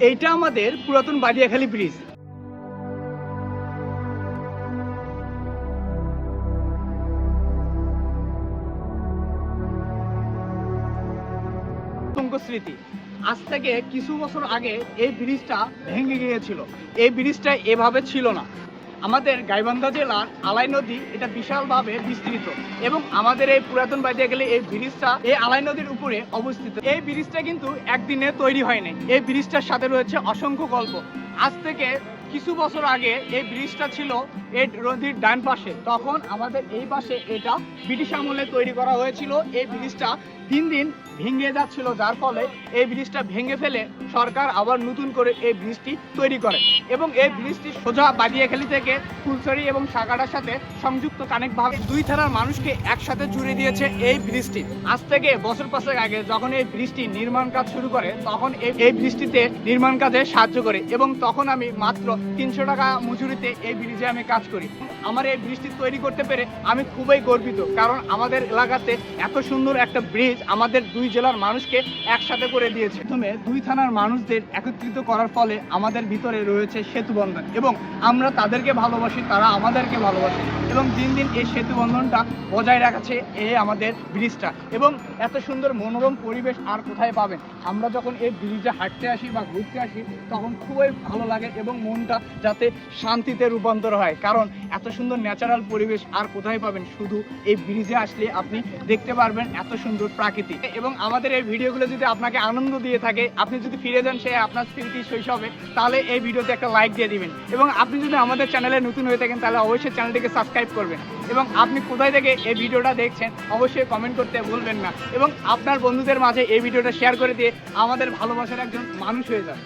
এইটা আমাদের পুরাতন বাদিয়াখালী ব্রিজ। স্মৃতি, আজ থেকে কিছু বছর আগে এই ব্রিজটা ভেঙে গিয়েছিল। এই ব্রিজটা এভাবে ছিল না। আমাদের গাইবান্ধা জেলার আলাই নদী এটা বিশালভাবে বিস্তৃত এবং আমাদের এই পুরাতন বাদিয়াখালী এই ব্রিজটা এই আলাই নদীর উপরে অবস্থিত। এই ব্রিজটা কিন্তু একদিনে তৈরি হয়নি। এই ব্রিজটার সাথে রয়েছে অসংখ্য গল্প। আজ থেকে কিছু বছর আগে এই ব্রিজটা ছিল এই নদীর ডান পাশে, তখন আমাদের এই পাশে এটা ব্রিটিশ আমলে তৈরি করা হয়েছিল। এই ব্রিজটা দিন দিন ভেঙে যাচ্ছিল, যার ফলে এই ব্রিজটা ভেঙে ফেলে সরকার আবার নতুন করে এই ব্রিজটি তৈরি করে এবং এই ব্রিজটি সোজা বাদিয়াখালী থেকে ফুলছড়ি এবং সাগাড়ার সাথে সংযুক্ত কানেক্টভাবে দুই থানার মানুষকে একসাথে জুড়ে দিয়েছে এই ব্রিজটি। আজ থেকে বছর পাঁচেক আগে যখন এই ব্রিজটি নির্মাণ কাজ শুরু করে, তখন এই ব্রিজটিতে নির্মাণ কাজে সাহায্য করে এবং তখন আমি মাত্র 300 টাকা মজুরিতে এই ব্রিজে আমি কাজ করি। আমার এই ব্রিজটি তৈরি করতে পেরে আমি খুবই গর্বিত, কারণ আমাদের এলাকাতে এত সুন্দর একটা ব্রিজ আমাদের দুই জেলার মানুষকে একসাথে করে দিয়েছে। প্রথমে দুই থানার মানুষদের একত্রিত করার ফলে আমাদের ভিতরে রয়েছে সেতু বন্ধন এবং আমরা তাদেরকে ভালোবাসি, তারা আমাদেরকে ভালোবাসে এবং দিন দিন এই সেতু বন্ধনটা বজায় রাখছে এই আমাদের ব্রিজটা। এবং এত সুন্দর মনোরম পরিবেশ আর কোথায় পাবেন? আমরা যখন এই ব্রিজে হাঁটতে আসি বা ঘুরতে আসি তখন খুবই ভালো লাগে এবং মনটা যাতে শান্তিতে রূপান্তর হয়, কারণ এত সুন্দর ন্যাচারাল পরিবেশ আর কোথায় পাবেন? শুধু এই ব্রিজে আসলে আপনি দেখতে পারবেন এত সুন্দর প্রাকৃতিক। এবং আমাদের এই ভিডিওগুলো যদি আপনাকে আনন্দ দিয়ে থাকে, আপনি যদি ফিরে যান সে আপনার স্মৃতি শৈশবে, তাহলে এই ভিডিওতে একটা লাইক দিয়ে দিবেন। এবং আপনি যদি আমাদের চ্যানেলে নতুন হয়ে থাকেন তাহলে অবশ্যই চ্যানেলটিকে সাবস্ক্রাইব করবেন এবং আপনি কোথায় থেকে এই ভিডিওটা দেখছেন অবশ্যই কমেন্ট করতে ভুলবেন না এবং আপনার বন্ধুদের মাঝে এই ভিডিওটা শেয়ার করে দিয়ে আমাদের ভালোবাসার একজন মানুষ হয়ে যান।